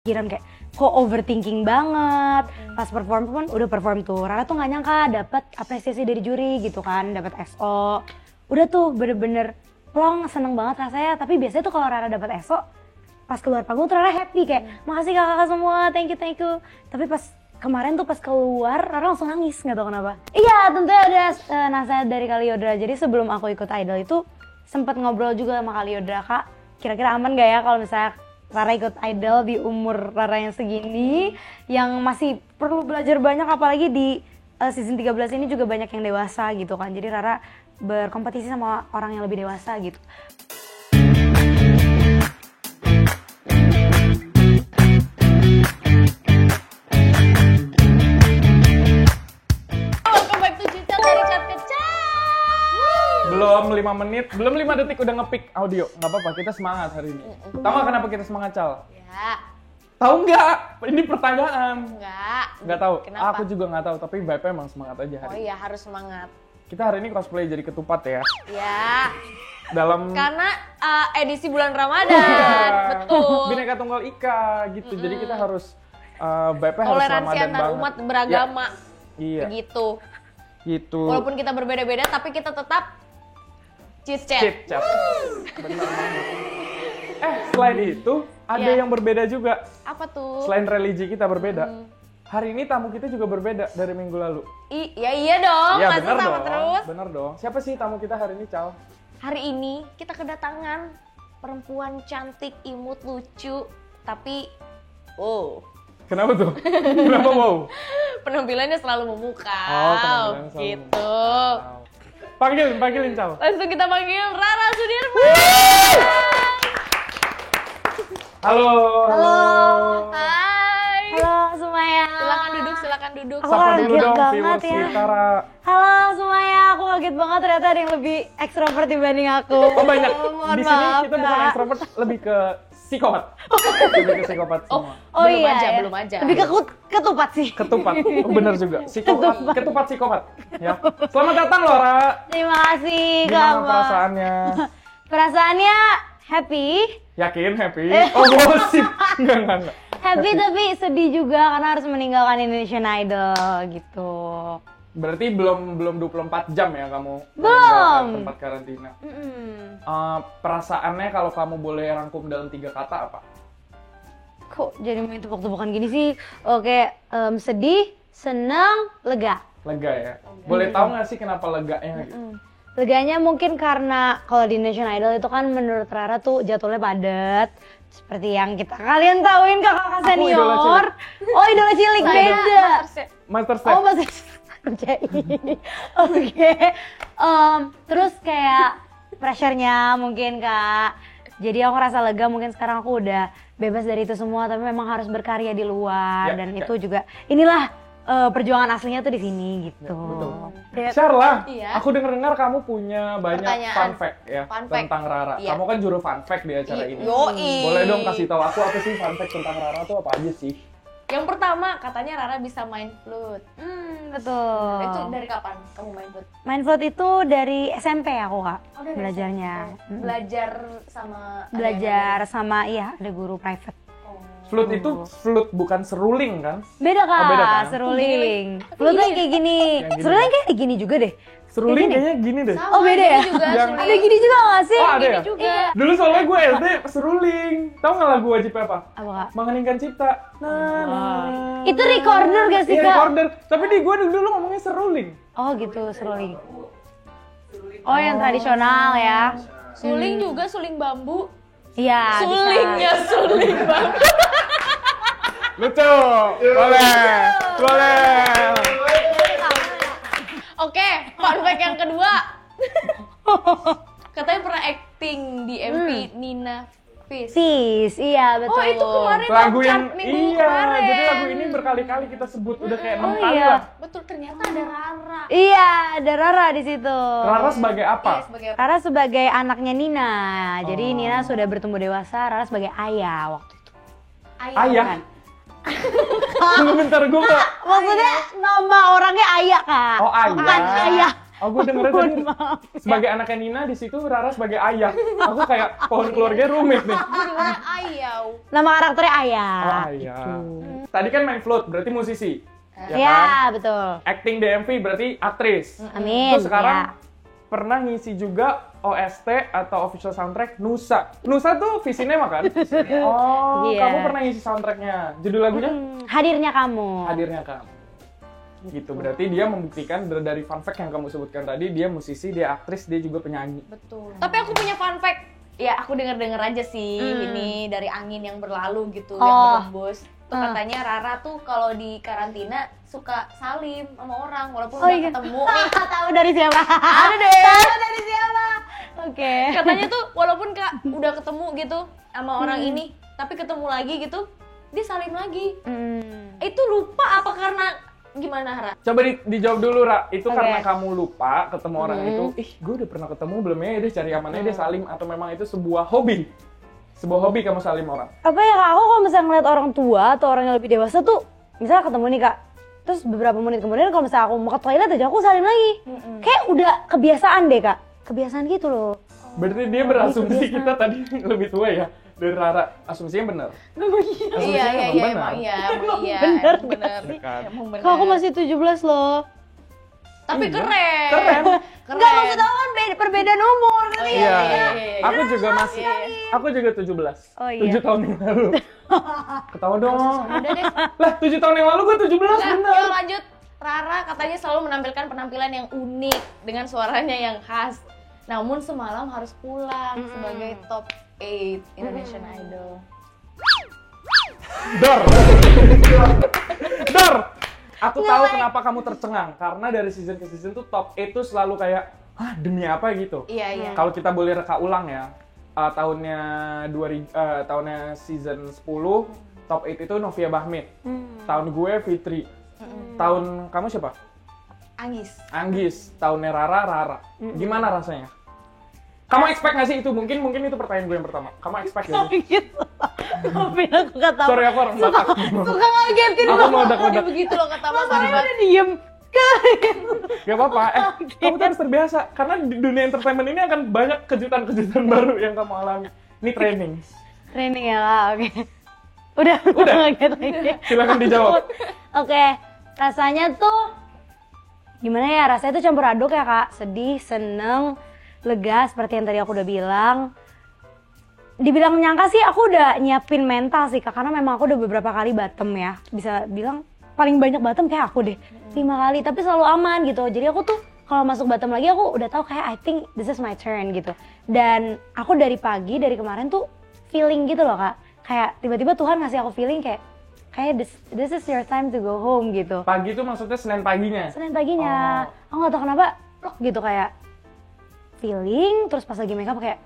pikiran kayak kok overthinking banget. Pas perform pun udah perform tuh, Rara tuh nggak nyangka dapat apresiasi dari juri gitu kan, dapat SO. Udah tuh bener-bener plong, seneng banget rasanya. Tapi biasanya tuh kalau Rara dapat SO, pas keluar panggung tuh Rara happy kayak makasih kakak semua, thank you. Tapi pas kemarin tuh pas keluar Rara langsung nangis, nggak tahu kenapa. Iya, tentunya ada nasihat dari Kaliodra. Jadi sebelum aku ikut Idol itu sempat ngobrol juga sama Kaliodra, Kak. Kira-kira aman gak ya kalau misalnya Rara ikut Idol di umur Rara yang segini, yang masih perlu belajar banyak, apalagi di season 13 ini juga banyak yang dewasa gitu kan. Jadi Rara berkompetisi sama orang yang lebih dewasa gitu. Belum 5 menit, belum 5 detik udah nge-pick audio. Nggak apa-apa, kita semangat hari ini. Tahu nggak kenapa kita semangat, Cal? Ya. Tahu nggak? Ini pertanyaan. Nggak tahu. Kenapa? Aku juga nggak tahu, tapi vibe-nya emang semangat aja hari Oh ini. iya, harus semangat. Kita hari ini cosplay jadi ketupat ya. Ya. Karena edisi bulan Ramadan. Betul. Bineka Tunggal Ika gitu. Jadi kita harus vibe-nya harus Toleransi Ramadan antar banget. umat beragama. Iya. Begitu. Gitu. Walaupun kita berbeda-beda, tapi kita tetap chit-chat. Chit-chat. Benar banget. Selain itu ada Ya. yang berbeda juga. Apa tuh? Selain religi kita berbeda. Hari ini tamu kita juga berbeda dari minggu lalu. Iya dong, Iya masa benar sama dong. terus. Benar dong. Siapa sih tamu kita hari ini, Cal? Hari ini kita kedatangan perempuan cantik, imut, lucu, tapi Kenapa tuh? Kenapa wow? penampilannya selalu memukau. Penampilannya selalu gitu. memukau. Panggilin Cal. Langsung kita panggil Rara Sudirman. Halo. Hai. Halo semuanya. Silakan duduk. Aku Sapa dulu kaget dong banget viewers ya. kita, Ra. Halo semuanya, aku kaget banget ternyata ada yang lebih ekstrovert dibanding aku. Oh banyak. Mohon Di sini maaf, kita bukan Kak. ekstrovert, lebih ke psikopat. Lebih ke psikopat semua. Belum aja. Lebih ke ketupat sih. Ketupat, bener juga. Ketupat psikopat. Ya. Selamat datang loh, Ra. Terima kasih, Gimana Kak. perasaannya? Perasaannya happy. Yakin, happy? Oh, gosip. Enggak. Happy tapi sedih juga karena harus meninggalkan Indonesian Idol gitu. Berarti belum 24 jam ya kamu Belum. meninggalkan tempat karantina. Perasaannya kalau kamu boleh rangkum dalam 3 kata apa? Kok jadi main tepuk-tepukan gini sih? Oke, sedih, senang, lega. Lega ya. Boleh tahu nggak sih kenapa leganya gitu? Leganya mungkin karena kalau di Indonesian Idol itu kan menurut Rara tuh jadwalnya padat. Seperti yang kalian tahuin kakak senior. Idola Cilik. Oh, idola cilik beda. Master Chef. Oh, masih kerjain. Oke. Terus kayak pressure-nya mungkin, Kak. Jadi aku rasa lega, mungkin sekarang aku udah bebas dari itu semua, tapi memang harus berkarya di luar dan itu juga inilah perjuangan aslinya tuh di sini gitu. Betul. Share lah. Iya. Aku dengar kamu punya banyak Pertanyaan. fun fact ya Fun fact. tentang Rara. Iya. Kamu kan juru fun fact di acara ini. Yoi. Boleh dong kasih tahu aku apa sih fun fact tentang Rara tuh apa aja sih? Yang pertama, katanya Rara bisa main flute. Betul. Itu dari kapan kamu main flute? Main flute itu dari SMP aku, Kak. Dari Belajarnya. SMP. Belajar sama Belajar sama ada guru private. Flute itu flute bukan seruling kan? Beda, Kak. Oh, beda, kan? Seruling. Flute kayak gini. Yang gini. Seruling kayak gini juga deh. Seruling gini. kayaknya gini deh. Oh, beda ya? Juga, Yang- Ada gini juga nggak sih? Oh, ada ya? juga. Dulu soalnya gue SD seruling. Tahu nggak lagu wajibnya apa? Apa, Kak? Mengeningkan cipta. Nah. Itu recorder gak sih, Iya, Kak? recorder. Tapi di gue dulu ngomongnya seruling. Oh gitu, seruling. Oh, yang tradisional ya. Suling juga, suling bambu. Iya, Sulingnya bisa. suling bambu. Lucu. Boleh. Oke, fun fact yang kedua. Katanya pernah acting di MV Nina Fish. Sis, iya betul. Oh, itu kemarin Lagu yang chart minggu iya, kemarin. jadi lagu ini berkali-kali kita sebut udah kayak 6 Oh, kali iya. lah. Betul, ternyata ada Rara. Iya, ada Rara di situ. Rara sebagai apa? Iya, sebagai apa? Rara sebagai anaknya Nina. Jadi Nina sudah bertumbuh dewasa, Rara sebagai ayah waktu itu. Ayah. Kan? Tunggu bentar gue nggak. Maksudnya nama orangnya Ayah, Kak. Oh, Ayah. Bukan Ayah. Oh, gue dengernya tadi Mohon maaf. sebagai anaknya Nina, di situ Rara sebagai ayah. Aku kayak pohon keluarga rumit nih. Dengarnya ayau. Nama karakternya Ayah. Oh, ayah. Tadi kan main flute, berarti musisi. Ya Ya, kan? betul. Acting DMV berarti aktris. Amin. Terus sekarang ya. pernah ngisi juga OST atau official soundtrack Nusa. Nusa tuh Visinema kan? Oh, Iya. kamu pernah ngisi soundtracknya. Judul lagunya? Hadirnya kamu. Hadirnya Kamu. Gitu, berarti dia membuktikan dari fun fact yang kamu sebutkan tadi, dia musisi, dia aktris, dia juga penyanyi. Betul. Tapi aku punya fun fact. Ya, aku denger-denger aja sih ini dari angin yang berlalu gitu, Oh. yang berembus. Tuh katanya Rara tuh kalau di karantina suka salim sama orang walaupun Oh, udah iya. ketemu. Tahu dari siapa? Ada deh. Tahu dari siapa? Oke. Katanya tuh walaupun udah ketemu gitu sama orang ini, tapi ketemu lagi gitu, dia salim lagi. Itu lupa apa karena gimana, Ra? Coba dijawab dulu, Ra. Itu Oke. karena kamu lupa ketemu orang itu, gue udah pernah ketemu belum ya, dia cari amannya, dia salim, atau memang itu sebuah hobi? Sebuah hobi kamu salim orang? Apa ya, Kak, aku kalau misalnya ngeliat orang tua atau orang yang lebih dewasa tuh, misalnya ketemu nih, Kak, terus beberapa menit kemudian kalau misalnya aku mau ke toilet aja aku salim lagi. Kayak udah kebiasaan deh, Kak. Kebiasaan gitu loh. Berarti dia berasumsi kita tadi lebih tua ya dari Rara. Asumsinya benar. Iya, benar. emang iya. bener emang bener. Kan? Emang bener. Kak, aku masih 17 loh. Tapi Iya. keren. Keren. Enggak, maksud aku kan perbedaan umur kan. Iya. iya. Aku juga masih. Aku juga 17. Oh, iya. 7 tahun yang lalu. Ketawa dong. Udah deh. Lah, 7 tahun yang lalu gue 17 Nah, benar. yuk lanjut. Rara katanya selalu menampilkan penampilan yang unik dengan suaranya yang khas. Namun semalam harus pulang sebagai top 8 Indonesian Idol. Dor. Dor. Aku tahu kenapa kamu tercengang, karena dari season ke season tuh top 8 tuh selalu kayak, ah demi apa gitu. Iya. Kalau kita boleh reka ulang ya, tahunnya tahunnya season 10, top 8 itu Novia Bahmit. Tahun gue Fitri. Tahun kamu siapa? Anggis. Tahunnya Rara. Gimana rasanya? Kamu expect nggak sih itu? Mungkin itu pertanyaan gue yang pertama. Kamu expect nggak sih? Gitu. Maafin aku kata. Sorry, aku orang Batak. Suka ngagetin Aku banget. mau Ini ledak-ledak. begitu loh kata Mas Soalnya Arifat. udah diem. Gak apa-apa, kamu tuh harus terbiasa. Karena di dunia entertainment ini akan banyak kejutan-kejutan baru yang kamu alami. Ini training. Training ya, Kak. Oke. Udah ngaget lagi. Silakan dijawab. Oke, rasanya tuh gimana ya? Rasanya tuh campur aduk ya, Kak. Sedih, seneng, lega seperti yang tadi aku udah bilang. Dibilang menyangka sih aku udah nyiapin mental sih, Kak, karena memang aku udah beberapa kali bottom ya. Bisa bilang paling banyak bottom kayak aku deh. 5 kali, tapi selalu aman gitu. Jadi aku tuh kalau masuk bottom lagi aku udah tahu kayak I think this is my turn gitu. Dan aku dari kemarin tuh feeling gitu loh, Kak. Kayak tiba-tiba Tuhan ngasih aku feeling kayak this is your time to go home gitu. Pagi itu maksudnya Senin paginya? Senin paginya, aku gak tau kenapa gitu kayak feeling, terus pas lagi makeup kayak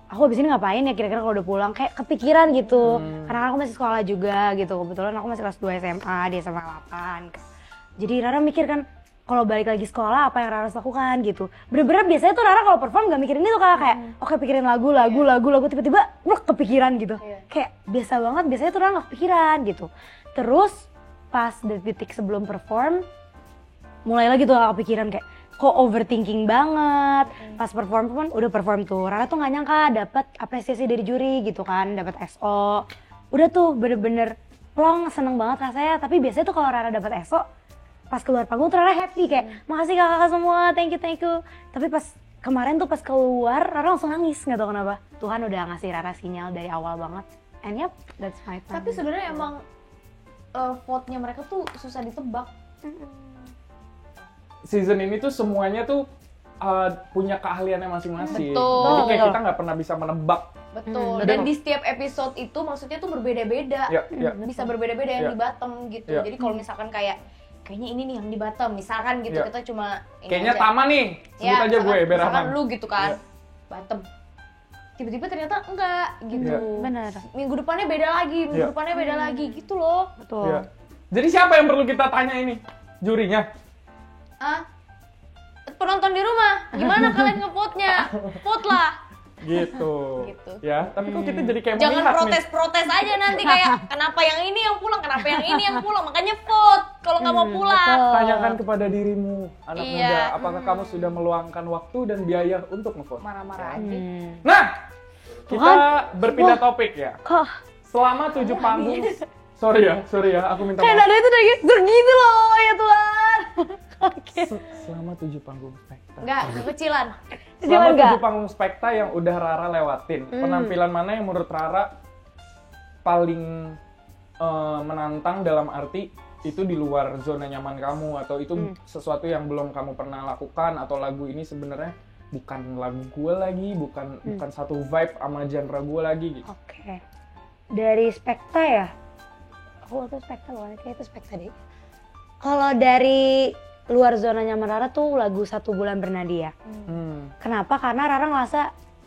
aku abis ini ngapain ya kira-kira kalau udah pulang, kayak kepikiran gitu. Karena aku masih sekolah juga gitu, kebetulan aku masih kelas 2 SMA, di SMA 8. Jadi Rara mikir kan, kalau balik lagi sekolah apa yang Rara harus lakukan gitu. Bener-bener biasanya tuh Rara kalau perform gak mikirin itu, Kak, kayak oke pikirin lagu, tiba-tiba kepikiran gitu. Kayak biasa banget, biasanya tuh Rara gak kepikiran gitu. Terus pas detik sebelum perform, mulai lagi tuh Rara kepikiran kayak kok overthinking banget. Pas perform pun udah perform tuh, Rara tuh gak nyangka dapet apresiasi dari juri gitu kan, dapet SO. Udah tuh bener-bener plong, seneng banget rasanya. Tapi biasanya tuh kalau Rara dapet SO, pas keluar panggung tuh Rara happy kayak makasih kakak semua, thank you. Tapi pas kemarin tuh pas keluar Rara langsung nangis, nggak tahu kenapa. Tuhan udah ngasih Rara sinyal dari awal banget. And yep, that's my time. Tapi sebenarnya emang vote-nya mereka tuh susah ditebak. Season ini tuh semuanya tuh punya keahliannya masing-masing. Betul. Jadi kayak Betul. kita nggak pernah bisa menebak. Betul. Dan di setiap episode itu maksudnya tuh berbeda-beda. Ya. Bisa berbeda-beda yang Ya. di bottom gitu. Ya. Jadi kalau misalkan kayaknya ini nih yang di bottom, misalkan gitu, Ya. kita cuma ini Kayaknya aja. Tama nih, sebut aja misalkan- gue, biar misalkan aman. lu gitu kan, Ya. bottom. Tiba-tiba ternyata enggak gitu. Ya. Bener. Minggu depannya beda lagi, Ya. gitu loh. Betul. Ya. Jadi siapa yang perlu kita tanya ini? Jurinya? Ah, penonton di rumah, gimana kalian ngevote-nya? Vote lah. Gitu. Ya, tapi kok kita jadi kayak Jangan memihak nih. protes-protes aja nanti kayak kenapa yang ini yang pulang, kenapa yang ini yang pulang. Makanya vote kalau nggak mau pulang. Tanyakan kepada dirimu, anak Iya. muda, apakah kamu sudah meluangkan waktu dan biaya untuk ngevote? Marah-marah aja. Nah, kita berpindah topik ya. Kok Selama 7 panggung, sorry ya, aku minta kayak maaf. nada itu udah gitu loh ya Tuhan. Oke. Selama 7 panggung spekta. Enggak, kekecilan. Selama Enggak. 7 panggung spekta yang udah Rara lewatin, penampilan mana yang menurut Rara paling menantang dalam arti itu di luar zona nyaman kamu atau itu sesuatu yang belum kamu pernah lakukan atau lagu ini sebenarnya bukan lagu gue lagi, bukan satu vibe sama genre gue lagi gitu. Oke. Dari Spekta ya? Aku waktu Spekta loh, kayak itu Spekta deh. Kalau dari luar zona nyaman Rara tuh lagu 1 Bulan Bernadia. Kenapa? Karena Rara ngerasa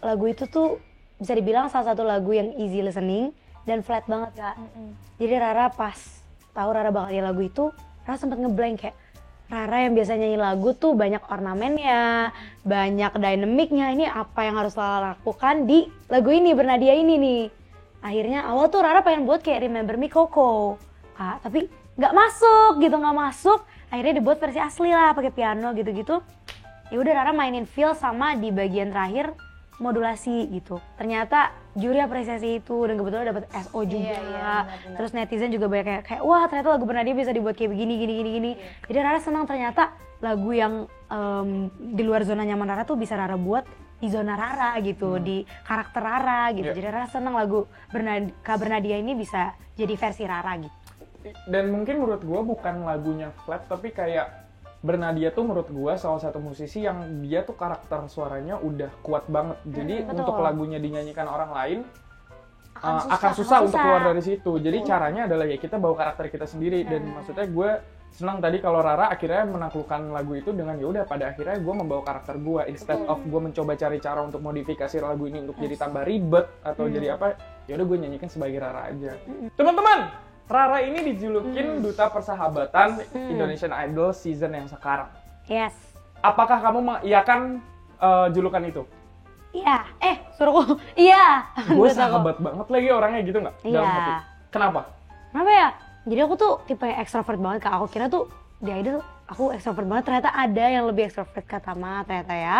lagu itu tuh bisa dibilang salah satu lagu yang easy listening dan flat banget Kak. Jadi Rara pas tahu Rara bakal nyanyi lagu itu, Rara sempet ngeblank kayak Rara yang biasa nyanyi lagu tuh banyak ornamennya, banyak dynamicnya, ini apa yang harus Rara lakukan di lagu ini, Bernadia ini nih. Akhirnya awal tuh Rara pengen buat kayak Remember Me Coco, Kak, tapi nggak masuk. Akhirnya dibuat versi asli lah, pakai piano gitu-gitu. Ya udah Rara mainin feel sama di bagian terakhir modulasi gitu. Ternyata juri apresiasi itu dan kebetulan dapat SO juga. benar-benar. Terus netizen juga banyak kayak wah ternyata lagu Bernadia bisa dibuat kayak begini. Jadi Rara senang ternyata lagu yang di luar zona nyaman Rara tuh bisa Rara buat di zona Rara gitu, di karakter Rara gitu. Jadi Rara senang lagu Kak Bernadia ini bisa jadi versi Rara gitu. Dan mungkin menurut gue bukan lagunya flat, tapi kayak Bernadia tuh menurut gue salah satu musisi yang dia tuh karakter suaranya udah kuat banget. Jadi betul. untuk lagunya dinyanyikan orang lain akan susah untuk keluar dari situ. Jadi caranya adalah ya kita bawa karakter kita sendiri. Dan maksudnya gue senang tadi kalau Rara akhirnya menaklukkan lagu itu dengan ya udah pada akhirnya gue membawa karakter gue instead of gue mencoba cari cara untuk modifikasi lagu ini untuk jadi tambah ribet atau jadi apa, ya udah gue nyanyikan sebagai Rara aja. Teman-teman, Rara ini dijulukin duta persahabatan Indonesian Idol season yang sekarang. Yes. Apakah kamu mengiyakan julukan itu? Iya. Suruhku. Iya. Gue sahabat banget lagi orangnya gitu nggak? Iya. Dalam hati. Kenapa? Kenapa ya? Jadi aku tuh tipe yang ekstrovert banget Kak. Aku kira tuh di Idol aku ekstrovert banget. Ternyata ada yang lebih ekstrovert Kak Tama. Ternyata ya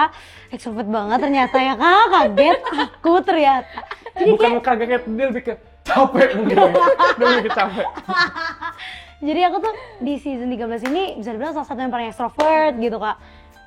ekstrovert banget ternyata ya Kak. Kaget aku ternyata. Jadi Bukan kaget, dia lebih ke capek mungkin. Dia lebih ke capek. Jadi aku tuh di season 13 ini bisa dibilang salah satu yang paling ekstrovert gitu Kak.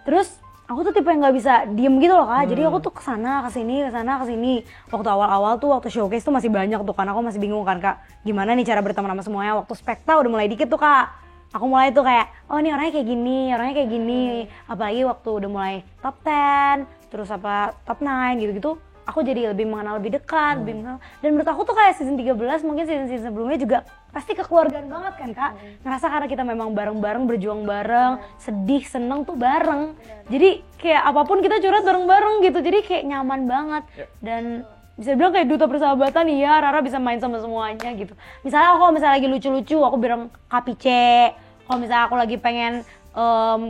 Terus aku tuh tipe yang nggak bisa diem gitu loh Kak. Jadi aku tuh kesana kesini. Waktu awal-awal tuh waktu showcase tuh masih banyak tuh kan. Aku masih bingung kan Kak. Gimana nih cara berteman sama semuanya. Waktu Spekta udah mulai dikit tuh Kak. Aku mulai tuh kayak, oh ini orangnya kayak gini. Apalagi waktu udah mulai top 10, terus apa top 9 gitu-gitu. Aku jadi lebih mengenal lebih dekat, lebih mengenal. Dan menurut aku tuh kayak season 13, mungkin season sebelumnya juga pasti kekeluargaan banget kan Kak. Ngerasa karena kita memang bareng-bareng, berjuang bareng, sedih, seneng tuh bareng. Jadi kayak apapun kita curhat bareng-bareng gitu, jadi kayak nyaman banget. Dan bisa bilang kayak duta persahabatan, iya Rara bisa main sama semuanya gitu. Misalnya aku misalnya lagi lucu-lucu, aku bilang Kapice. Kalau misalnya aku lagi pengen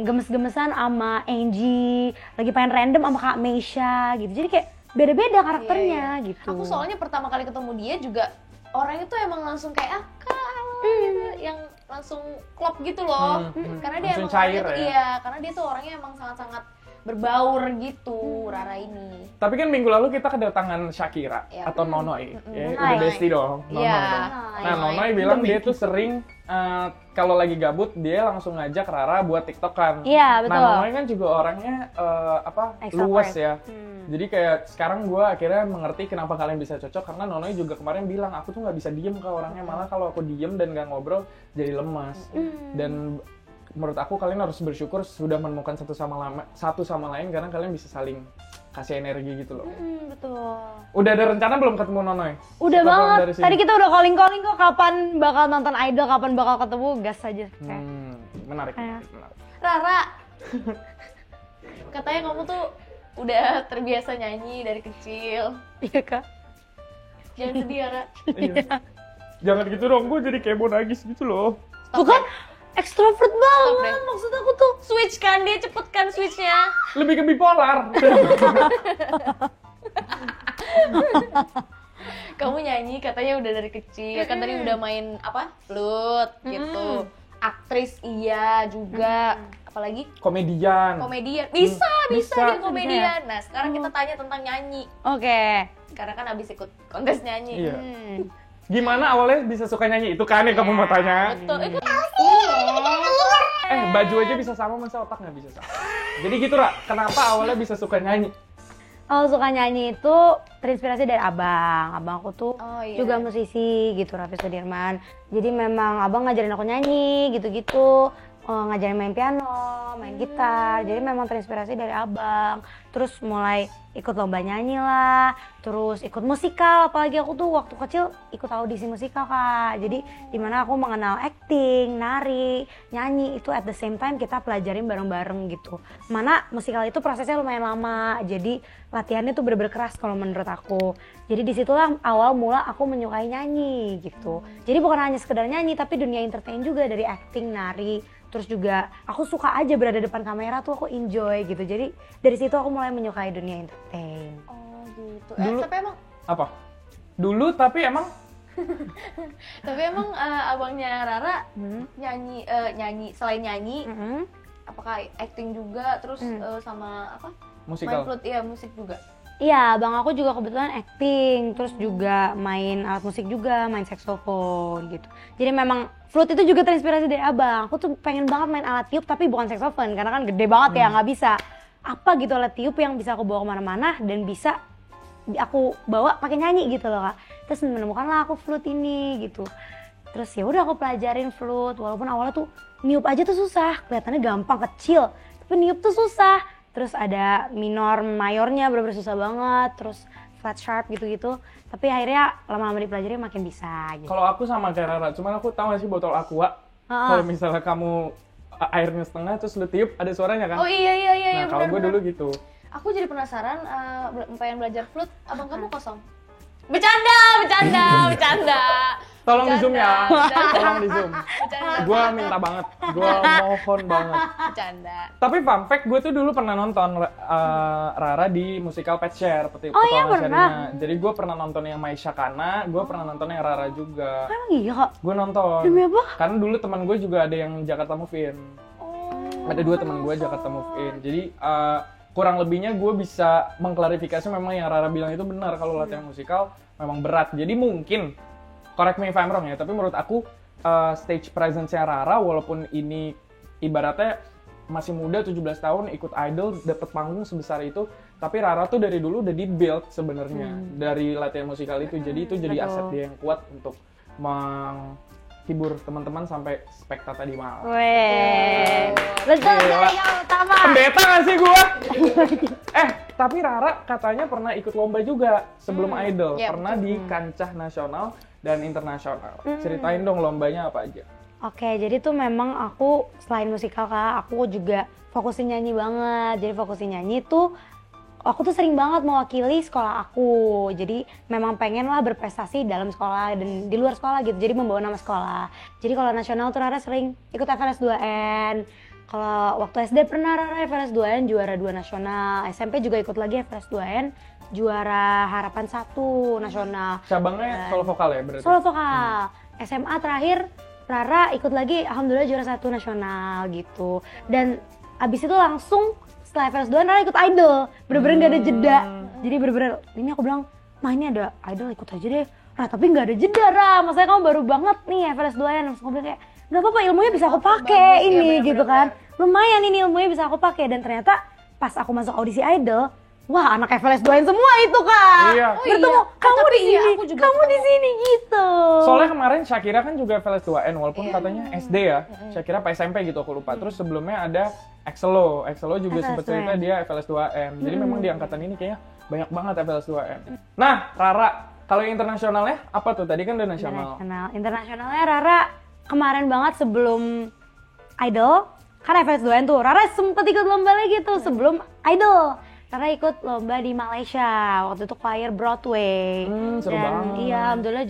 gemes-gemesan sama Angie, lagi pengen random sama Kak Meisha gitu. Jadi kayak beda-beda karakternya gitu. Aku soalnya pertama kali ketemu dia juga orangnya tuh emang langsung kayak gitu, yang langsung klop gitu loh. Karena dia Langsung emang cair orangnya tuh, ya? iya, karena dia tuh orangnya emang sangat-sangat berbaur gitu, Rara ini. Tapi kan minggu lalu kita kedatangan Shakira Iya. atau Nonoy. Ya, Nonoy. udah besti dong. Nonoy Iya. dong. Nah, Nonoy. Nonoy bilang dia tuh sering kalau lagi gabut dia langsung ngajak Rara buat TikTokan. Iya, betul. Nah, Nonoy kan juga orangnya Extrovert. luas ya. Jadi kayak sekarang gue akhirnya mengerti kenapa kalian bisa cocok karena Nonoy juga kemarin bilang aku tuh nggak bisa diem ke orangnya, malah kalau aku diem dan nggak ngobrol jadi lemas. Dan menurut aku kalian harus bersyukur sudah menemukan satu sama lain karena kalian bisa saling kasih energi gitu loh. Betul. Udah ada rencana belum ketemu Nonoy? Udah Setelah banget. dari sini? Tadi kita udah calling-calling kok kapan bakal nonton Idol, kapan bakal ketemu, gas aja. Kayak. Menarik. Kayak. menarik. Rara, katanya kamu tuh udah terbiasa nyanyi dari kecil. Iya Kak. Jangan sedih ya, Ra. Iya. Jangan gitu dong, gue jadi kayak mau nagis gitu loh. Tuh kan ekstrovert banget. deh. Maksud aku tuh Switch kan, dia cepet kan switchnya. Lebih ke bipolar. Kamu nyanyi katanya udah dari kecil, kan tadi udah main apa? Flute gitu. Aktris iya juga. Apalagi? Komedian. Bisa Bisa. jadi komedian. Nah, sekarang kita tanya tentang nyanyi. Oke. Karena kan abis ikut kontes nyanyi. Iya. Gimana awalnya bisa suka nyanyi? Itu kan yang kamu mau tanya. Betul. Ikut Baju aja bisa sama, masa otak nggak bisa sama? Jadi gitu, Ra. Kenapa awalnya bisa suka nyanyi? Kalau suka nyanyi itu terinspirasi dari abang. Abang aku tuh juga musisi gitu, Raffi Sudirman. Jadi memang abang ngajarin aku nyanyi gitu-gitu. Ngajarin main piano, main gitar. Jadi memang terinspirasi dari abang. Terus mulai ikut lomba nyanyi lah. Terus ikut musikal. Apalagi aku tuh waktu kecil ikut audisi musikal, Kak. Jadi dimana aku mengenal acting, nari, nyanyi. Itu at the same time kita pelajarin bareng-bareng gitu. Mana musikal itu prosesnya lumayan lama. Jadi latihannya tuh bener-bener keras kalau menurut aku. Jadi disitulah awal mula aku menyukai nyanyi gitu. Jadi bukan hanya sekedar nyanyi, tapi dunia entertain juga, dari acting, nari. Terus juga aku suka aja berada depan kamera tuh, aku enjoy gitu. Jadi dari situ aku mulai menyukai dunia entertain. Oh gitu. Dulu- Tapi emang Apa? Dulu tapi emang abangnya Rara nyanyi selain nyanyi, apakah acting juga terus sama apa? musikal. Main flute, iya musik juga. Iya, bang aku juga kebetulan acting, terus juga main alat musik juga, main saxophone gitu. Jadi memang flute itu juga terinspirasi dari abang. Aku tuh pengen banget main alat tiup tapi bukan saxophone, karena kan gede banget ya, nggak bisa. Apa gitu alat tiup yang bisa aku bawa kemana-mana dan bisa aku bawa pakai nyanyi gitu loh, Kak. Terus menemukanlah aku flute ini gitu. Terus ya udah aku pelajarin flute, walaupun awalnya tuh niup aja tuh susah, kelihatannya gampang kecil, tapi niup tuh susah. Terus ada minor, mayornya bener-bener susah banget, terus flat sharp gitu-gitu. Tapi akhirnya lama-lama dipelajari makin bisa gitu. Kalau aku sama kayak Rara, cuman aku tahu gak sih botol aqua. Kalau misalnya kamu airnya setengah terus lu tiup ada suaranya kan? Oh iya. Nah, kalau gue dulu gitu. Aku jadi penasaran, pengen belajar flute, abang kamu kosong? Bercanda. Tolong di zoom ya. Bercanda. Tolong di zoom. Bercanda. Gue minta banget. Gue mohon banget. Bercanda. Tapi fun fact, gue tuh dulu pernah nonton Rara di musikal Pet Share, Oh iya, petualangan pernah? Sherina. Jadi gue pernah nonton yang Maisha Kana, gue pernah nonton yang Rara juga. Emang iya, Kak? Gue nonton. Demi apa? Karena dulu teman gue juga ada yang Jakarta Move In. Ada 2 teman gue Jakarta Move In. Jadi kurang lebihnya gue bisa mengklarifikasi memang yang Rara bilang itu benar, kalau latihan musikal memang berat. Jadi mungkin, correct me if I'm wrong ya, tapi menurut aku stage presence-nya Rara walaupun ini ibaratnya masih muda 17 tahun ikut idol dapat panggung sebesar itu, tapi Rara tuh dari dulu udah di-build sebenarnya dari latihan musikal itu. Jadi itu jadi betul. aset dia yang kuat untuk menghibur teman-teman sampai spekta tadi malam. Weh, betul Gila. yang utama. Pendeta gak sih gua? Tapi Rara katanya pernah ikut lomba juga sebelum idol. Yep. Pernah di kancah nasional dan internasional. Ceritain dong lombanya apa aja. Oke, jadi tuh memang aku selain musikal, Kak, aku juga fokusin nyanyi banget. Jadi fokusin nyanyi tuh, aku tuh sering banget mewakili sekolah aku. Jadi memang pengen lah berprestasi dalam sekolah dan di luar sekolah gitu. Jadi membawa nama sekolah. Jadi kalau nasional tuh Rara sering ikut FLS 2N. Kalau waktu SD pernah Rara FLS 2N juara 2 nasional. SMP juga ikut lagi FLS 2N juara harapan 1 nasional. Cabangnya solo vokal ya berarti? Solo vokal. SMA terakhir Rara ikut lagi, alhamdulillah juara 1 nasional gitu. Dan abis itu langsung setelah FLS 2 Rara ikut idol. Bener-bener gak ada jeda. Jadi bener-bener, ini aku bilang, "Ma, ini ada idol, ikut aja deh." Ra, tapi gak ada jeda, Ra. Maksudnya kamu baru banget nih FLS 2 Langsung aku bilang kayak, "Gak apa-apa, ilmunya bisa aku pakai ini," ya, gitu kan. Lumayan ini ilmunya bisa aku pakai. Dan ternyata pas aku masuk audisi idol, wah, anak FLS 2 semua itu, Kak. Iya. Bertemu, kamu tapi di sini, iya, aku juga kamu di sini gitu. Soalnya kemarin Shakira kan juga FLS 2N walaupun katanya SD ya. Shakira apa SMP gitu aku lupa. Terus sebelumnya ada Exelo juga FLS sempat cerita 2N. dia FLS 2N. Jadi memang di angkatan ini kayaknya banyak banget FLS 2N. Nah, Rara, kalau yang internasionalnya apa tuh? Tadi kan udah nasional. Internasionalnya Rara kemarin banget sebelum idol, kan FLS 2N tuh, Rara sempet ikut lomba lagi tuh sebelum idol. Rara ikut lomba di Malaysia, waktu itu choir Broadway. Seru Dan banget. iya, alhamdulillah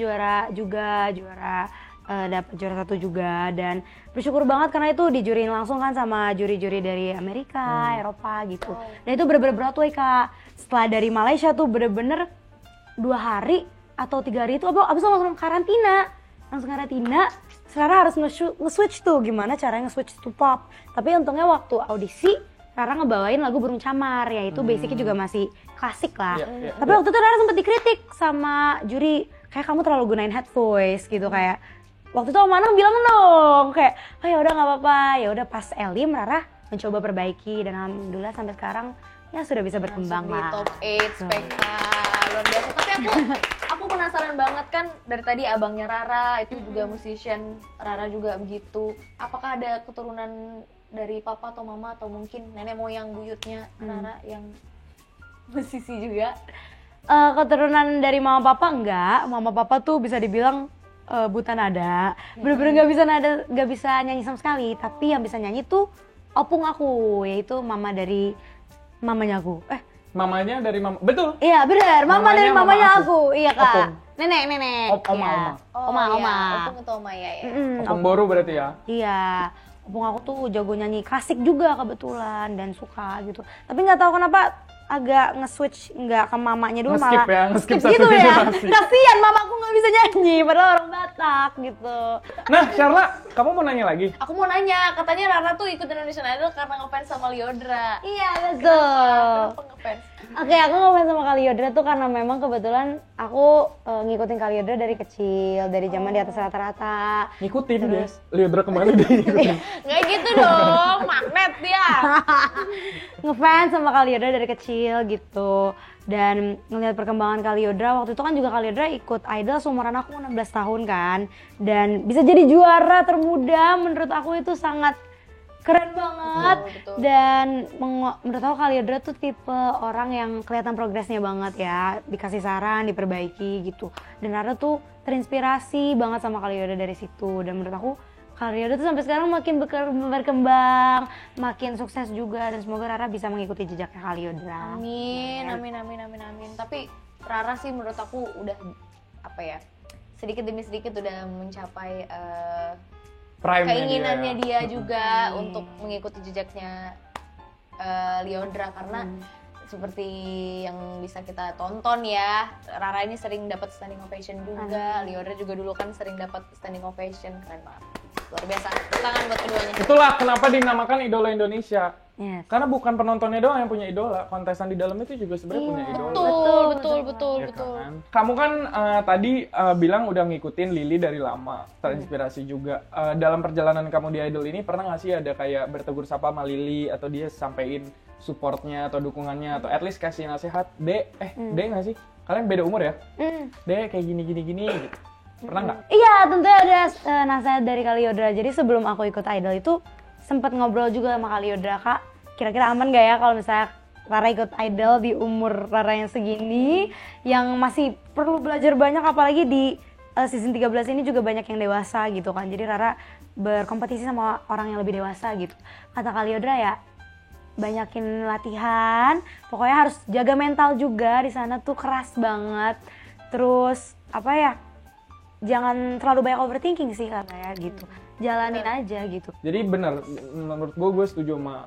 juara dapat juara 1 juga, dan bersyukur banget karena itu dijuriin langsung kan sama juri-juri dari Amerika, Eropa gitu. Dan itu bener-bener Broadway Kak. Setelah dari Malaysia tuh bener-bener 2 hari atau 3 hari itu abis itu langsung karantina. Rara harus nge-switch tuh, gimana caranya nge-switch to pop. Tapi untungnya waktu audisi Rara ngebawain lagu Burung Camar, yaitu basicnya juga masih klasik lah. Tapi waktu itu Rara sempet dikritik sama juri, kayak kamu terlalu gunain head voice gitu, kayak waktu itu Om Anang bilang dong, kayak oh ya udah nggak apa-apa. Ya udah pas Elim Rara mencoba perbaiki, dan alhamdulillah sampai sekarang ya sudah bisa berkembang lah. Top 8 spektakuler luar biasa. Tapi aku penasaran banget kan, dari tadi abangnya Rara itu juga musician, Rara juga begitu. Apakah ada keturunan dari papa atau mama atau mungkin nenek moyang buyutnya Rara yang musisi juga? Keturunan dari mama papa enggak. Mama papa tuh bisa dibilang buta nada. Bener-bener nggak bisa nyanyi sama sekali. Tapi yang bisa nyanyi tuh opung aku, yaitu mama dari mamanya aku. Mamanya dari mama, betul? Iya bener, mamanya mama aku. Iya Kak. Opung. Nenek. Oma. Oma. Opung itu oma ya. Opung Boru berarti ya? Iya. Opung aku tuh jago nyanyi klasik juga kebetulan dan suka gitu. Tapi nggak tahu kenapa agak nge-switch nggak ke mamanya dulu, nge-skip malah nge-skip gitu satu ya. generasi. Kasian mamaku nggak bisa nyanyi padahal orang Batak gitu. Nah, Sharla, kamu mau nanya lagi? Aku mau nanya, katanya Rara tuh ikut Indonesian Idol karena ngefans sama Lyodra. Iya betul. Kenapa ngefans? Oke, aku ngefans sama Kaliodra tuh karena memang kebetulan aku ngikutin Kaliodra dari kecil, dari zaman di atas rata-rata. Ngikutin dia. Lyodra kemana dia? Nggak gitu dong, magnet dia. Ngefans sama Kaliodra dari kecil gitu. Dan ngelihat perkembangan Kaliodra, waktu itu kan juga Kaliodra ikut Idol seumuran aku 16 tahun kan. Dan bisa jadi juara termuda, menurut aku itu sangat keren banget. Betul. Dan menurut aku Kaliodra tuh tipe orang yang kelihatan progresnya banget ya, dikasih saran, diperbaiki gitu. Dan Rara tuh terinspirasi banget sama Kaliodra dari situ. Dan menurut aku Kaliodra tuh sampai sekarang makin berkembang, makin sukses juga, dan semoga Rara bisa mengikuti jejaknya Kaliodra. Amin. Tapi Rara sih menurut aku udah sedikit demi sedikit udah mencapai keinginannya dia juga untuk mengikuti jejaknya Lyodra, karena seperti yang bisa kita tonton ya, Rara ini sering dapat standing ovation juga. Lyodra juga dulu kan sering dapat standing ovation, keren banget, luar biasa. Tangan buat keduanya. Itulah kenapa dinamakan idola Indonesia. Yes. Karena bukan penontonnya doang yang punya idola, kontestan di dalam itu juga sebenarnya punya idola. Betul. Ya kan? Kamu kan tadi bilang udah ngikutin Lily dari lama, terinspirasi juga. Dalam perjalanan kamu di Idol ini pernah nggak sih ada kayak bertegur sapa sama Lily, atau dia sampein supportnya atau dukungannya, atau at least kasih nasihat, Dek nggak sih? Kalian beda umur ya? Dek kayak gini gitu. Pernah nggak? Iya, tentunya ada nasihat dari Kaliodra. Jadi sebelum aku ikut Idol itu sempat ngobrol juga sama Kaliodra, Kak. Kira-kira aman gak ya kalau misalnya Rara ikut Idol di umur Rara yang segini, yang masih perlu belajar banyak, apalagi di season 13 ini juga banyak yang dewasa gitu kan. Jadi Rara berkompetisi sama orang yang lebih dewasa gitu. Kata Kaliodra ya, banyakin latihan, pokoknya harus jaga mental juga, di sana tuh keras banget. Terus jangan terlalu banyak overthinking sih katanya gitu. Jalanin aja gitu. Jadi benar, menurut gue setuju sama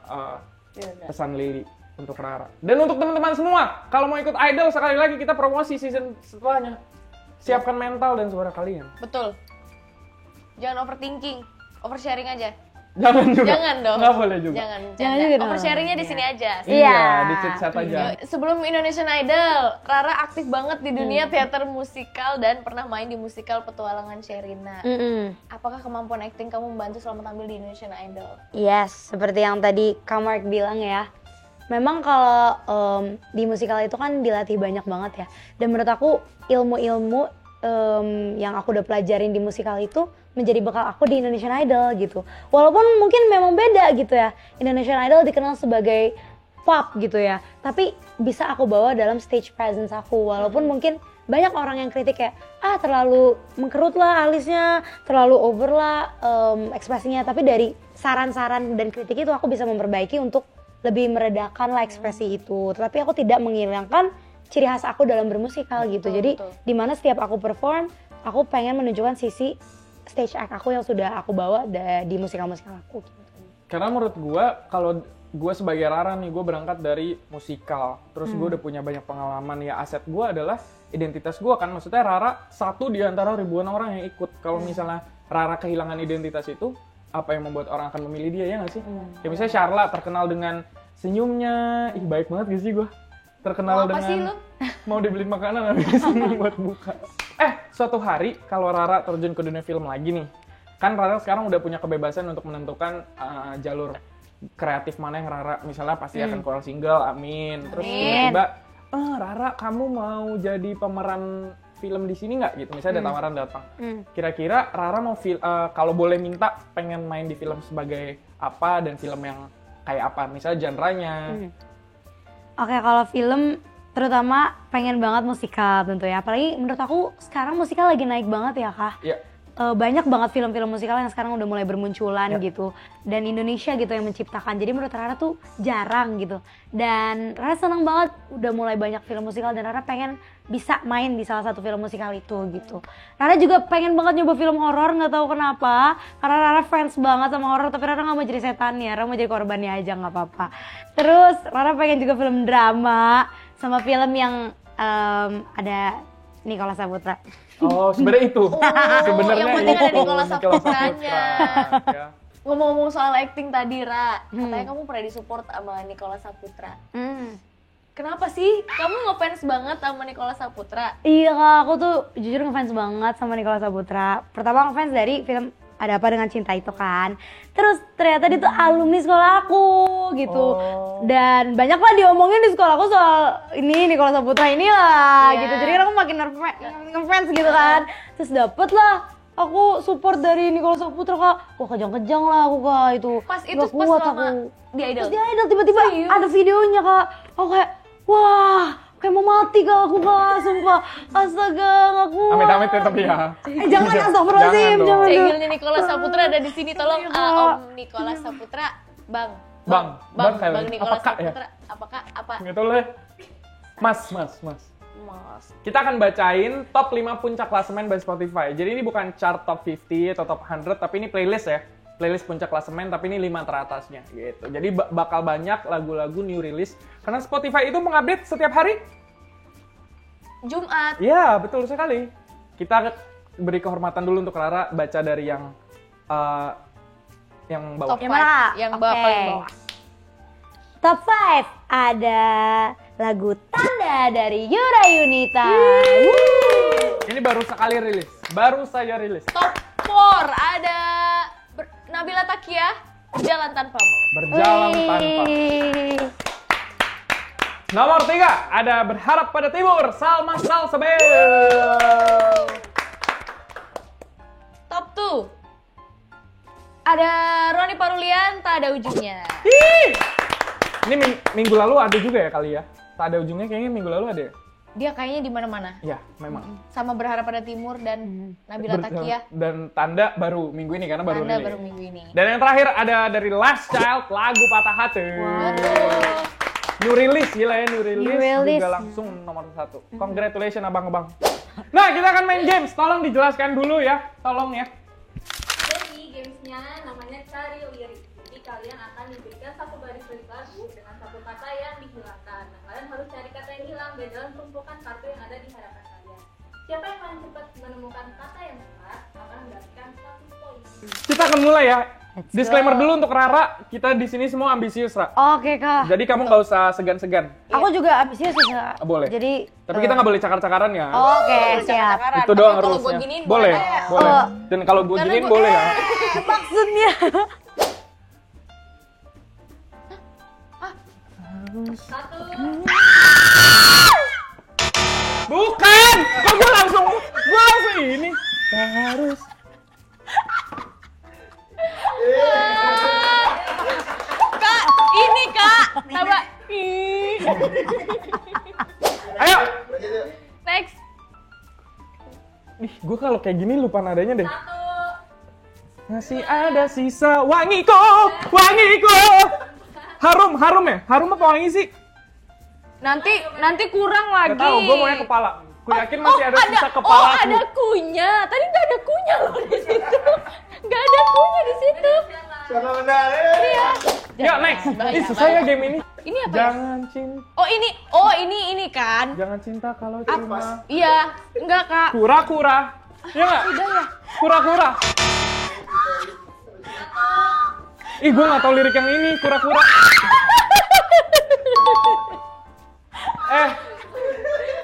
pesan Lily untuk Rara. Dan untuk teman-teman semua, kalau mau ikut Idol, sekali lagi kita promosi season setelahnya. Siapkan mental dan suara kalian. Betul. Jangan overthinking, oversharing aja. Jangan juga. Jangan dong. Nggak boleh juga. Jangan juga dong. Oversharingnya di sini aja. Iya, di chat aja. Sebelum Indonesian Idol, Rara aktif banget di dunia teater musikal dan pernah main di musikal Petualangan Sherina. Apakah kemampuan akting kamu membantu selama tampil di Indonesian Idol? Yes, seperti yang tadi Kak Mark bilang ya. Memang kalau di musikal itu kan dilatih banyak banget ya. Dan menurut aku ilmu-ilmu yang aku udah pelajarin di musikal itu menjadi bekal aku di Indonesian Idol gitu. Walaupun mungkin memang beda gitu ya. Indonesian Idol dikenal sebagai pop gitu ya. Tapi bisa aku bawa dalam stage presence aku. Walaupun mungkin banyak orang yang kritik kayak, terlalu mengkerut lah alisnya, terlalu over lah ekspresinya. Tapi dari saran-saran dan kritik itu aku bisa memperbaiki untuk lebih meredakan lah ekspresi itu. Tetapi aku tidak menghilangkan ciri khas aku dalam bermusikal gitu. Jadi dimana setiap aku perform, aku pengen menunjukkan sisi stage act aku yang sudah aku bawa di musikal-musikal aku gitu. Karena menurut gue, kalau gue sebagai Rara nih, gue berangkat dari musikal. Terus gue udah punya banyak pengalaman. Ya aset gue adalah identitas gue kan. Maksudnya Rara satu di antara ribuan orang yang ikut. Kalau misalnya Rara kehilangan identitas itu, apa yang membuat orang akan memilih dia, ya nggak sih? Ya misalnya Sharla terkenal dengan senyumnya. Ih, baik banget gak sih gue? Terkenal Mau apa dengan sih lu? mau dibeliin makanan habis ini buat buka. Suatu hari kalau Rara terjun ke dunia film lagi nih, kan Rara sekarang udah punya kebebasan untuk menentukan jalur kreatif mana yang Rara misalnya pasti akan keluar single, amin. Terus tiba-tiba, Rara kamu mau jadi pemeran film di sini nggak gitu? Misalnya ada tawaran datang. Kira-kira Rara mau kalau boleh minta pengen main di film sebagai apa dan film yang kayak apa? Misalnya genre-nya. Oke, kalau film terutama pengen banget musikal tentu ya. Apalagi menurut aku sekarang musikal lagi naik banget ya, Kak. Iya. Banyak banget film-film musikal yang sekarang udah mulai bermunculan gitu. Dan Indonesia gitu yang menciptakan. Jadi menurut Rara tuh jarang gitu. Dan Rara senang banget udah mulai banyak film musikal dan Rara pengen bisa main di salah satu film musikal itu gitu. Rara juga pengen banget nyoba film horor, nggak tahu kenapa. Karena Rara fans banget sama horor, tapi Rara nggak mau jadi setannya, Rara mau jadi korbannya aja nggak apa-apa. Terus Rara pengen juga film drama sama film yang ada Nicholas Saputra. Oh, sebenarnya itu. Sebenarnya yang penting ada itu. Nicholas Saputranya. Ya. Ngomong-ngomong soal acting tadi, Ra, katanya kamu pernah disupport sama Nicholas Saputra. Kenapa sih? Kamu ngefans banget sama Nicholas Saputra? Iya Kak, aku tuh jujur ngefans banget sama Nicholas Saputra. Pertama ngefans dari film Ada Apa Dengan Cinta itu kan. Terus ternyata dia tuh alumni sekolah aku gitu. Dan banyak lah diomongin di sekolah aku soal ini Nicholas Saputra inilah gitu. Jadi aku makin ngefans gitu kan. Terus dapet lah aku support dari Nicholas Saputra Kak. Wah kejang-kejang lah aku Kak itu. Pas itu Gak pas kuat selama aku. di Idol? Terus di Idol tiba-tiba ada videonya Kak. Aku kayak wah kayak mau mati Kak aku Kak, sumpah. Astaga gak kuat. Amit-amit ya tapi ya. Jangan astagfirullahaladzim, jangan dulu. Cenggilnya Nicholas Saputra ada di sini, tolong Om Nicholas Saputra, Bang Nicholas Saputra, apakah apa? Nggak tahu lah. Mas. Kita akan bacain top 5 puncak klasemen by Spotify. Jadi ini bukan chart top 50 atau top 100, tapi ini playlist ya. Playlist puncak klasemen, tapi ini 5 teratasnya gitu. Jadi bakal banyak lagu-lagu new release. Karena Spotify itu mengupdate setiap hari. Jumat. Iya, betul sekali. Kita beri kehormatan dulu untuk Rara baca dari yang bawah. Top Yang mana? 5, yang Oke. paling bawah. Top 5 ada lagu Tanda dari Yura Yunita. Ini baru sekali rilis. Baru saja rilis. Top 4 ada Nabila Takia, Jalan Tanpamu. Berjalan tanpa. Nomor 3 ada Berharap Pada Timur, Salma Salsabel. Top 2 ada Roni Parulian, Tak Ada Ujungnya. Ini minggu lalu ada juga ya kali ya? Tak Ada Ujungnya kayaknya minggu lalu ada ya? Dia kayaknya di mana-mana. Iya, memang. Sama Berharap Pada Timur dan Nabila Takia. Dan Tanda baru minggu ini karena baru Tanda rilis. baru minggu ini. Dan yang terakhir ada dari Last Child, lagu Patah Hati. New release, gila ya, new release. Juga langsung nomor 1. Congratulations abang-abang. Nah, kita akan main games. Tolong dijelaskan dulu ya. Tolong ya. Jadi gamesnya namanya cari lirik. Jadi kalian akan diberikan satu baris lagu dengan satu kata yang dihilangkan. Nah, kalian harus cari kata yang hilang dari dalam tumpukan kartu yang ada di hadapan kalian. Siapa yang paling cepat menemukan kata yang tepat akan mendapatkan 1 poin. Kita akan mulai ya. Let's Disclaimer go. dulu untuk Rara, kita di sini semua ambisius, Ra. Oke Kak. Jadi kamu nggak usah segan-segan. Aku juga ambisius sih Kak. Boleh. Jadi Tapi kita nggak boleh cakar-cakaran ya. Oke, siap. Itu doang Kalau rulesnya. gua giniin Boleh, boleh. boleh. Oh. Dan kalau gue Karena giniin gua- boleh ya. Maksudnya. Satu, Bukan! Kok gue langsung ini. Harus. Kak, ini Kak. Tambah. Ayo. Next. Ih, gue kalau kayak gini lupa nadanya deh. satu, Masih ada sisa wangiku. Harum ya? Harum apa wangi sih? Nanti kurang lagi. Gak tau, gue maunya kepala. Gue yakin masih ada sisa kepala. Oh, ada kunya. Tadi nggak ada ada kunya loh di situ. Nggak ada kunya di situ. Sama benar. Iya. Ya next. Ini susah ya game ini. Ini apa ya? Jangan cinta. Oh ini kan. Jangan cinta kalau cuma Iya, enggak Kak. kura-kura. Iya nggak? Udah ya. Kura-kura. Ih, gue nggak tahu lirik yang ini, kura-kura.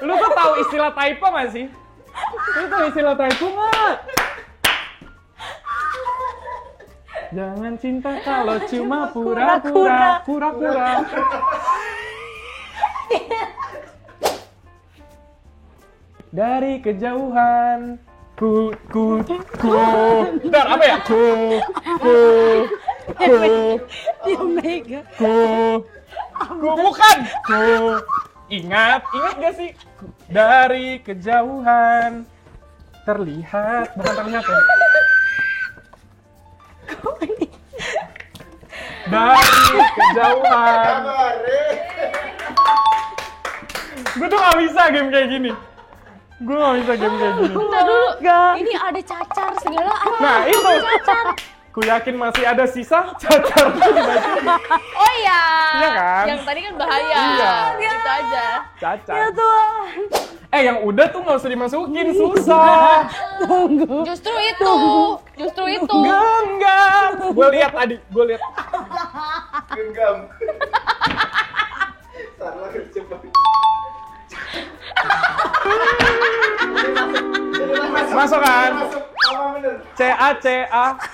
Lu tuh tahu istilah typo nggak sih? Lu tahu istilah typo nggak? Jangan cinta kalau cuma pura-pura, pura-pura. Dari kejauhan, ku. Bentar, apa ya? Ku. Bukan. Ingat gak sih? Dari kejauhan terlihat, bukan terlihat ya. Dari kejauhan. Gue tuh gak bisa game kayak gini. Bentar dulu. Ini ada cacar segala apa? Nah itu. Ku yakin masih ada sisa cacar. Oh iya. Iya kan? Yang tadi kan bahaya. Iya. Itu aja. Cacar. Ya Tuhan. Yang udah tuh gak usah dimasukin, susah. Justru itu. Genggam. Gue lihat tadi, Genggam. Salah kecepat. Masuk kan? Masuk. Sama bener. C-A.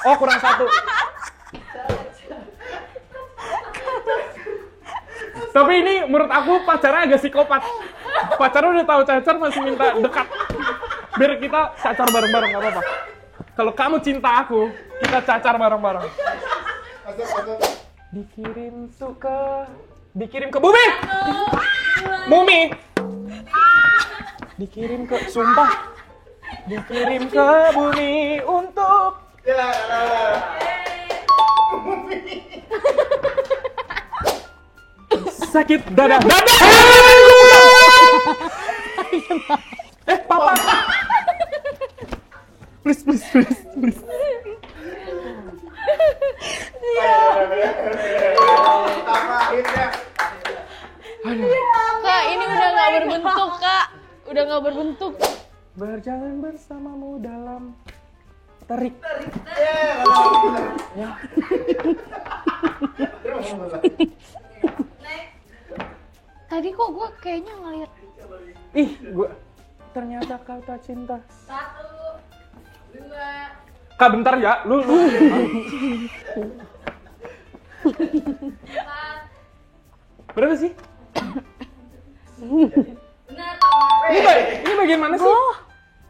Oh, kurang satu. Tapi ini menurut aku pacarnya agak psikopat. Pacarnya udah tahu cacar masih minta dekat. Biar kita cacar bareng-bareng, gak apa-apa. Kalau kamu cinta aku, kita cacar bareng-bareng. Masuk. Dikirim ke bumi. Bumi. Dikirim ke bumi untuk Ya. sakit dada. Papa. Please. Akhirnya. Kak, ini udah nggak berbentuk Kak. Udah nggak berbentuk. Berjalan bersamamu dalam terik. Tadi kok gue kayaknya ngeliat. Ih, gua ternyata kau tak cinta. 1, 2, Kak, bentar ya. Lu. 4. Berapa sih? Benar Tama. Ini bagian mana sih?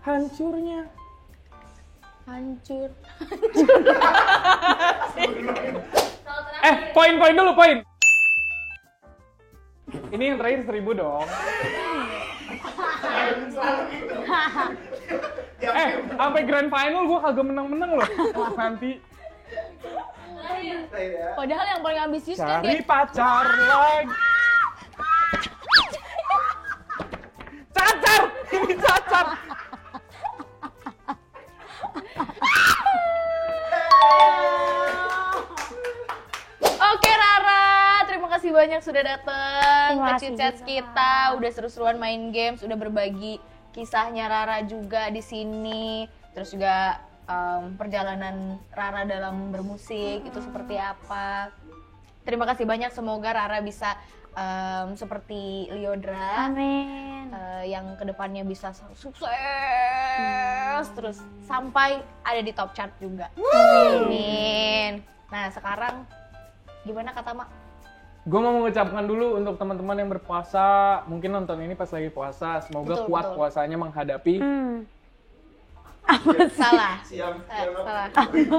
Hancurnya. Hancur. Kalau terakhir. Poin dulu. Ini yang terakhir 1000 dong. Sampai grand final gua kagak menang loh. Nanti Terakhir. Padahal yang paling ambisius kan cari dia. pacar lagi. Cacar! Ini cacar! Oke Rara, terima kasih banyak sudah datang Terima ke kasih Chit Chat juga. kita, udah seru-seruan main games, udah berbagi kisahnya Rara juga di sini, terus juga perjalanan Rara dalam bermusik itu seperti apa. Terima kasih banyak, semoga Rara bisa seperti Lyodra. Amin. Yang kedepannya bisa sukses terus sampai ada di top chart juga. Amin. Nah sekarang gimana Kak Tama? Gue mau mengucapkan dulu untuk teman-teman yang berpuasa, mungkin nonton ini pas lagi puasa, semoga Betul, kuat betul. puasanya menghadapi Salah. Siang. Salah.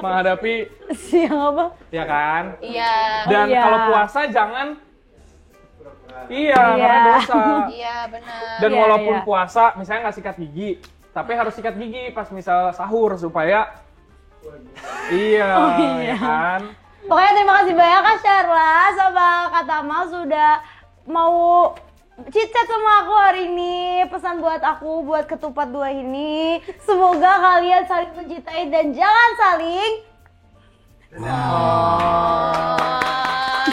menghadapi Siang apa? ya kan? Iya. Dan Iya. kalau puasa jangan karena dosa. Iya benar. Dan Iya, walaupun iya. puasa, misalnya nggak sikat gigi, tapi harus sikat gigi pas misal sahur supaya iya, ya kan? Pokoknya terima kasih banyak Kak Sharla sama Kak Tama sudah mau chit-chat sama aku hari ini. Pesan buat aku, buat ketupat 2 ini. Semoga kalian saling mencintai dan jangan saling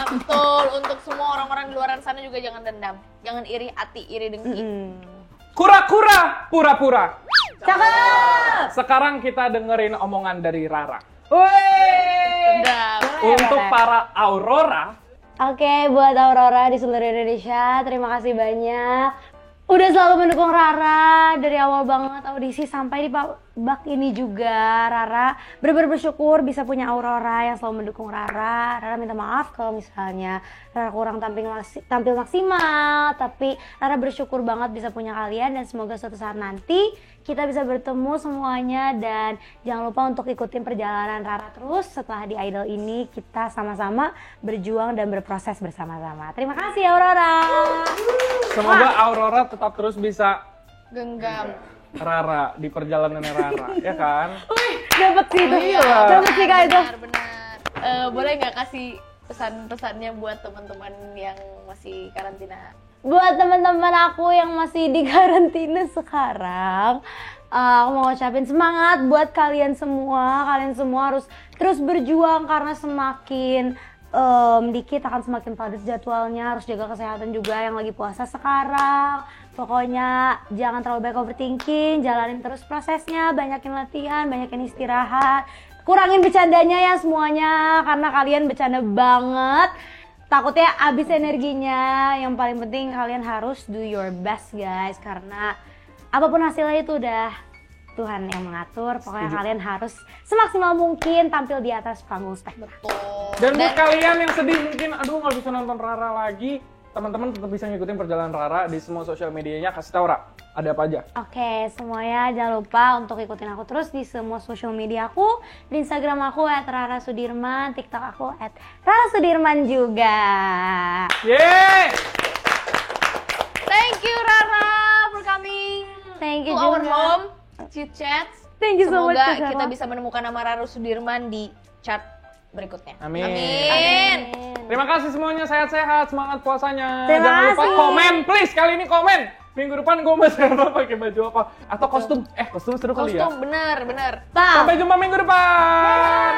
Betul, untuk semua orang-orang di luar sana juga jangan dendam. Jangan iri hati, iri dengki. Kura-kura, pura-pura. Cakep! Sekarang kita dengerin omongan dari Rara. Dendam. Untuk para Aurora, Oke, buat Aurora di seluruh Indonesia, terima kasih banyak. Udah selalu mendukung Rara dari awal banget audisi sampai di bak ini juga. Rara bener-bener bersyukur bisa punya Aurora yang selalu mendukung Rara. Rara minta maaf kalau misalnya Rara kurang tampil maksimal, tapi Rara bersyukur banget bisa punya kalian dan semoga suatu saat nanti kita bisa bertemu semuanya. Dan jangan lupa untuk ikutin perjalanan Rara terus. Setelah di Idol ini kita sama-sama berjuang dan berproses bersama-sama. Terima kasih Aurora. semoga Aurora tetap terus bisa Genggam. Rara di perjalanan Rara, ya kan? Dapat sih itu. Iya. Dapat sih Kak itu. Benar. Boleh nggak kasih pesan-pesannya buat teman-teman yang masih karantina? Buat teman-teman aku yang masih di karantina sekarang, aku mau ngucapin semangat buat kalian semua. Kalian semua harus terus berjuang karena semakin dikit akan semakin padat jadwalnya. Harus jaga kesehatan juga yang lagi puasa sekarang. Pokoknya jangan terlalu banyak overthinking, jalanin terus prosesnya, banyakin latihan, banyakin istirahat. Kurangin bercandanya ya semuanya, karena kalian bercanda banget. Takutnya habis energinya. Yang paling penting kalian harus do your best guys, karena apapun hasilnya itu udah Tuhan yang mengatur. Pokoknya kalian harus semaksimal mungkin tampil di atas panggung spektakuler. Dan buat kalian yang sedih mungkin, aduh nggak bisa nonton Rara lagi, teman-teman tetap bisa ngikutin perjalanan Rara di semua sosial medianya. Kasih tau Ra, ada apa aja? Oke, semuanya jangan lupa untuk ikutin aku terus di semua sosial media aku. Di Instagram aku @rarasudirman, TikTok aku @rarasudirman juga. Yeay! Thank you Rara for coming Thank you to our juga. home, Chit Chat. Thank you so much, Semoga Kak kita Sarah. bisa menemukan nama Rara Sudirman di chart berikutnya. Amin. Amin. Terima kasih semuanya, sehat-sehat, semangat puasanya. Terima Jangan lupa kasih. komen, please. Kali ini komen. Minggu depan gue masih pakai baju apa? Atau kostum. Kostum seru kali ya. Kostum bener. Bye. Sampai jumpa minggu depan.